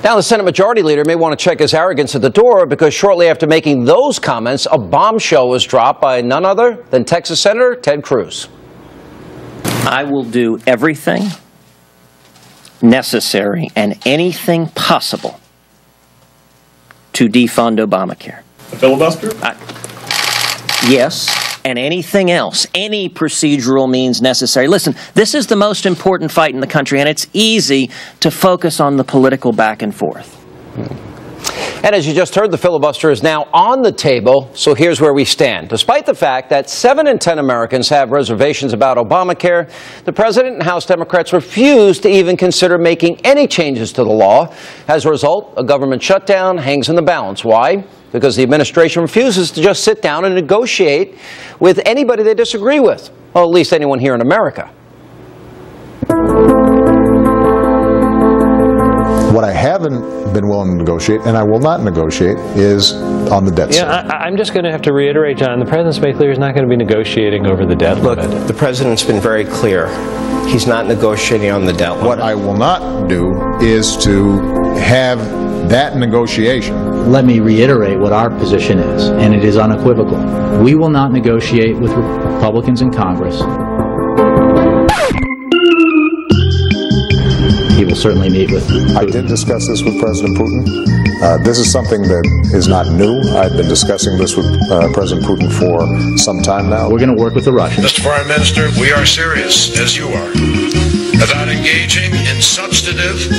Now, the Senate Majority Leader may want to check his arrogance at the door, because shortly after making those comments, a bombshell was dropped by none other than Texas Senator Ted Cruz. I will do everything necessary and anything possible to defund Obamacare. A filibuster? Yes, and anything else, any procedural means necessary. Listen, this is the most important fight in the country, and it's easy to focus on the political back and forth. And as you just heard, the filibuster is now on the table, so here's where we stand. Despite the fact that 7 in 10 Americans have reservations about Obamacare, the President and House Democrats refuse to even consider making any changes to the law. As a result, a government shutdown hangs in the balance. Why? Because the administration refuses to just sit down and negotiate with anybody they disagree with. Well, at least anyone here in America. What I haven't been willing to negotiate, and I will not negotiate, is on the debt side. I'm just going to have to reiterate, John, the President's made clear he's not going to be negotiating over the debt limit. Look, the President's been very clear. He's not negotiating on the debt limit. What I will not do is to have that negotiation. Let me reiterate what our position is, and it is unequivocal. We will not negotiate with Republicans in Congress. He will certainly meet with Putin. I did discuss this with President Putin. This is something that is not new. I've been discussing this with President Putin for some time now. We're going to work with the Russians. Mr. Foreign Minister, we are serious, as you are, about engaging in substantive,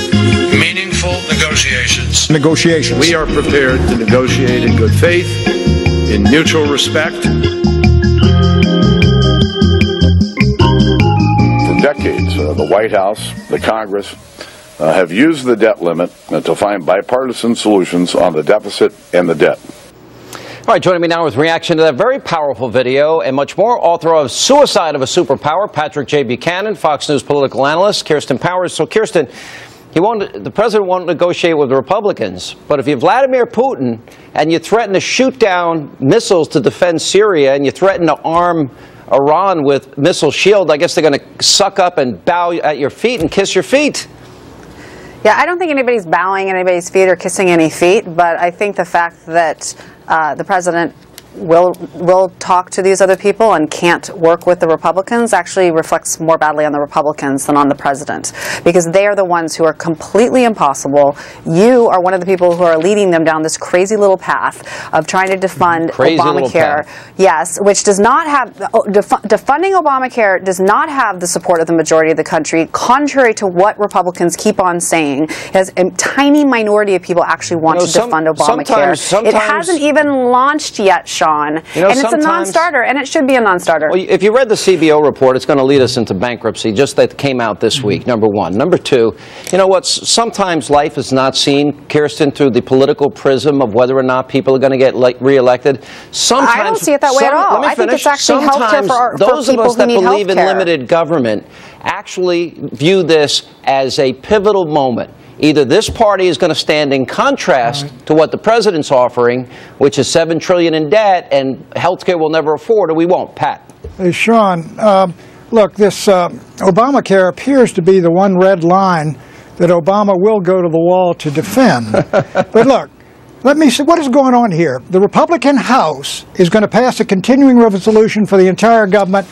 meaningful negotiations. We are prepared to negotiate in good faith, in mutual respect. For decades, the White House, the Congress, have used the debt limit to find bipartisan solutions on the deficit and the debt. All right, joining me now with reaction to that very powerful video and much more, author of Suicide of a Superpower, Patrick J. Buchanan, Fox News political analyst, Kirsten Powers. So, Kirsten, the president won't negotiate with the Republicans, but if you're Vladimir Putin and you threaten to shoot down missiles to defend Syria and you threaten to arm Iran with missile shield, I guess they're going to suck up and bow at your feet and kiss your feet. Yeah, I don't think anybody's bowing at anybody's feet or kissing any feet, but I think the fact that the president will talk to these other people and can't work with the Republicans actually reflects more badly on the Republicans than on the president, because they are the ones who are completely impossible. You are one of the people who are leading them down this crazy little path of trying to defund Obamacare. Yes, which does not have defunding Obamacare does not have the support of the majority of the country, contrary to what Republicans keep on saying. As a tiny minority of people actually want to defund Obamacare. Sometimes it hasn't even launched yet, Sean. And it's a non-starter, and it should be a non-starter. Well, if you read the CBO report, it's going to lead us into bankruptcy, just that came out this week, number one. Number two, you know what, sometimes life is not seen, Kirsten, through the political prism of whether or not people are going to get reelected. Sometimes, I don't see it that way at all. I think it's actually healthcare for those of us that believe in healthcare. Limited government actually view this as a pivotal moment. Either this party is going to stand in contrast to what the president's offering, which is $7 trillion in debt and health care we'll never afford, or we won't. Pat. Hey, Sean, look, this Obamacare appears to be the one red line that Obama will go to the wall to defend. But look, let me see what is going on here. The Republican House is going to pass a continuing resolution for the entire government,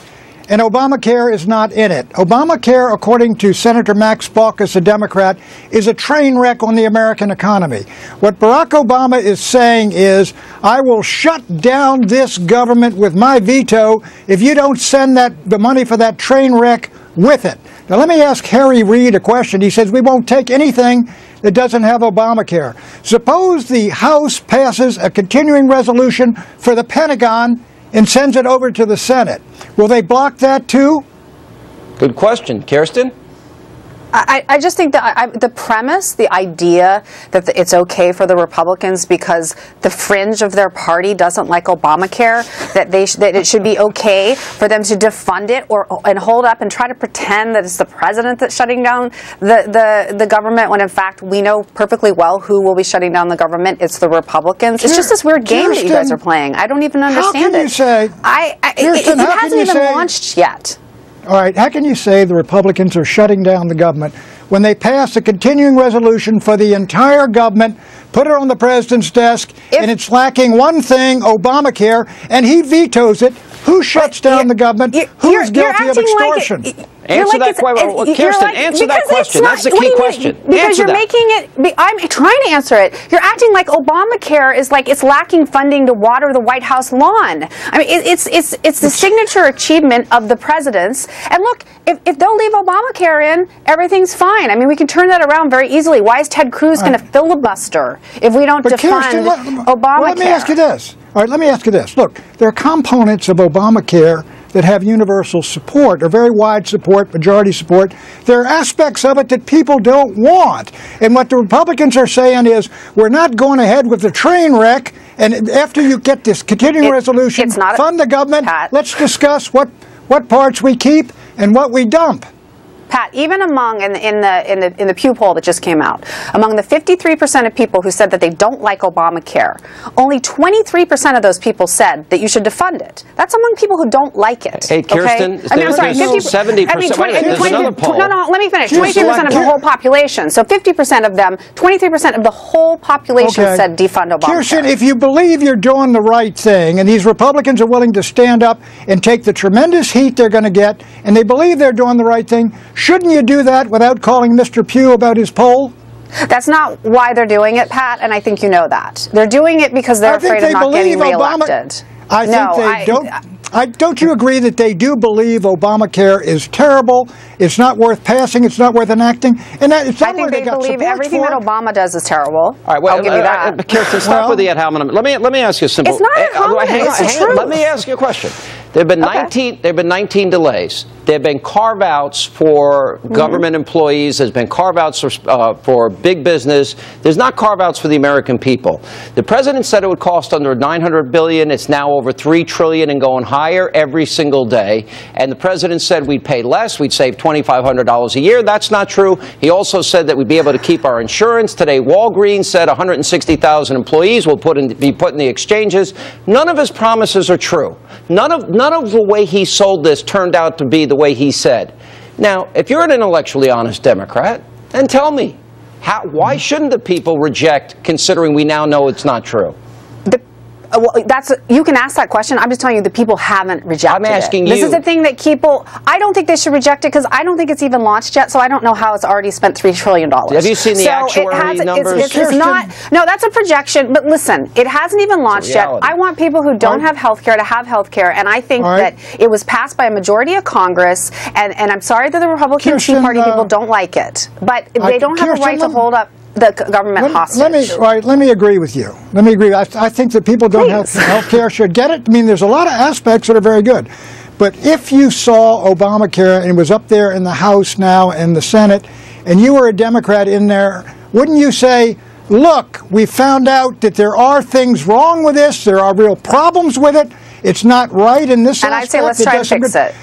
and Obamacare is not in it. Obamacare, according to Senator Max Baucus, a Democrat, is a train wreck on the American economy. What Barack Obama is saying is, I will shut down this government with my veto if you don't send the money for that train wreck with it. Now let me ask Harry Reid a question. He says we won't take anything that doesn't have Obamacare. Suppose the House passes a continuing resolution for the Pentagon and sends it over to the Senate. Will they block that too? Good question. Kirsten? I just think that the premise, the idea that it's okay for the Republicans because the fringe of their party doesn't like Obamacare, that it should be okay for them to defund it and hold up and try to pretend that it's the president that's shutting down the government, when in fact we know perfectly well who will be shutting down the government. It's the Republicans. It's just this weird game that you guys are playing. I don't even understand it. It hasn't even launched yet. All right, how can you say the Republicans are shutting down the government when they pass a continuing resolution for the entire government, put it on the president's desk, and it's lacking one thing, Obamacare, and he vetoes it. Who shuts down the government? Who's guilty of extortion? Answer that question. Kirsten, answer that question. That's the key question. Because you're making it, I'm trying to answer it. You're acting like Obamacare is like it's lacking funding to water the White House lawn. I mean, it's the signature achievement of the president's. And look, if they'll leave Obamacare in, everything's fine. I mean, we can turn that around very easily. Why is Ted Cruz going to filibuster if we don't defund Obamacare? Well, let me ask you this. All right, let me ask you this. Look, there are components of Obamacare that have universal support, or very wide support, majority support. There are aspects of it that people don't want. And what the Republicans are saying is, we're not going ahead with the train wreck, and after you get this continuing resolution, fund the government, Pat, let's discuss what parts we keep and what we dump. Pat, even among in the Pew poll that just came out, among the 53% of people who said that they don't like Obamacare, only 23% of those people said that you should defund it. That's among people who don't like it. Hey, Kirsten, okay? I mean, I'm sorry, 70%. I mean, There's another poll. No, let me finish. 23% of the whole population. So 50% of them, 23% of the whole population said defund Obamacare. Kirsten, if you believe you're doing the right thing, and these Republicans are willing to stand up and take the tremendous heat they're going to get, and they believe they're doing the right thing, shouldn't you do that without calling Mr. Pugh about his poll? That's not why they're doing it, Pat, and I think you know that. They're doing it because they're afraid of not getting reelected. Don't you agree that they do believe Obamacare is terrible, it's not worth passing, it's not worth enacting? And that, I think they believe everything that Obama does is terrible. All right, well, I'll give you that. Kirsten, stop with the ad hominem. Let me ask you a simple. It's not ad hominem. It's the truth. Let me ask you a question. There have been 19 delays. There have been carve-outs for government employees. There's been carve-outs for big business. There's not carve-outs for the American people. The president said it would cost under $900 billion. It's now over $3 trillion and going higher every single day. And the president said we'd pay less. We'd save $2,500 a year. That's not true. He also said that we'd be able to keep our insurance. Today, Walgreens said 160,000 employees will be put in the exchanges. None of his promises are true. None of the way he sold this turned out to be the way he said. Now, if you're an intellectually honest Democrat, then tell me, why shouldn't the people reject, considering we now know it's not true? Well, you can ask that question. I'm just telling you the people haven't rejected it. I'm asking you. This is the thing that people, I don't think they should reject it because I don't think it's even launched yet, so I don't know how it's already spent $3 trillion. Have you seen the actuary numbers? It's not, no, that's a projection, but listen, it hasn't even launched yet. I want people who don't have health care to have health care, and I think that it was passed by a majority of Congress, and I'm sorry that the Republican Tea Party people don't like it, but they don't have a right to hold up the government hostage. Let me agree with you. Let me agree. I think that people don't have health care should get it. I mean, there's a lot of aspects that are very good. But if you saw Obamacare and it was up there in the House now and the Senate, and you were a Democrat in there, wouldn't you say, look, we found out that there are things wrong with this, there are real problems with it, it's not right in this aspect. And I'd say let's try and fix it.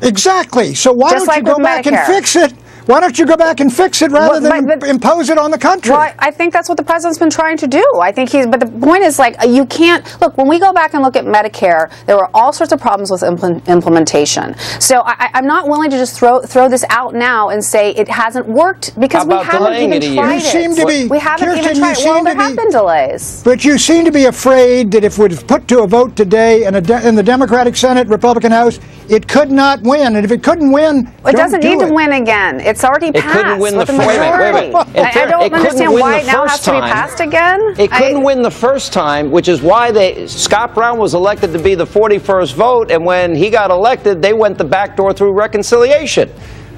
Exactly. So why don't you go back and fix it? Why don't you go back and fix it rather than impose it on the country? Well, I think that's what the president's been trying to do. I think but the point is, like, you can't, look, when we go back and look at Medicare, there were all sorts of problems with implementation. So I'm not willing to just throw this out now and say it hasn't worked because we haven't even tried it. We haven't even tried it. Well, there have been delays. But you seem to be afraid that if it was put to a vote today in the Democratic Senate, Republican House, it could not win. And if it couldn't win, it doesn't need to win again. It's already passed. It couldn't win the majority. I don't understand why it now has to be passed again. It couldn't win the first time, which is why Scott Brown was elected to be the 41st vote, and when he got elected, they went the back door through reconciliation.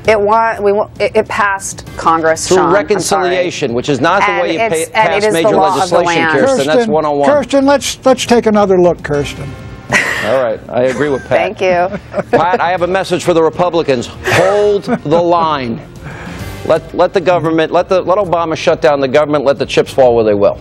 It passed Congress, through reconciliation, which is not the way you pass major legislation, Kirsten. That's one-on-one. Kirsten, let's take another look, Kirsten. All right, I agree with Pat. Thank you. Pat, I have a message for the Republicans. Hold the line. Let the government, let Obama shut down the government. Let the chips fall where they will.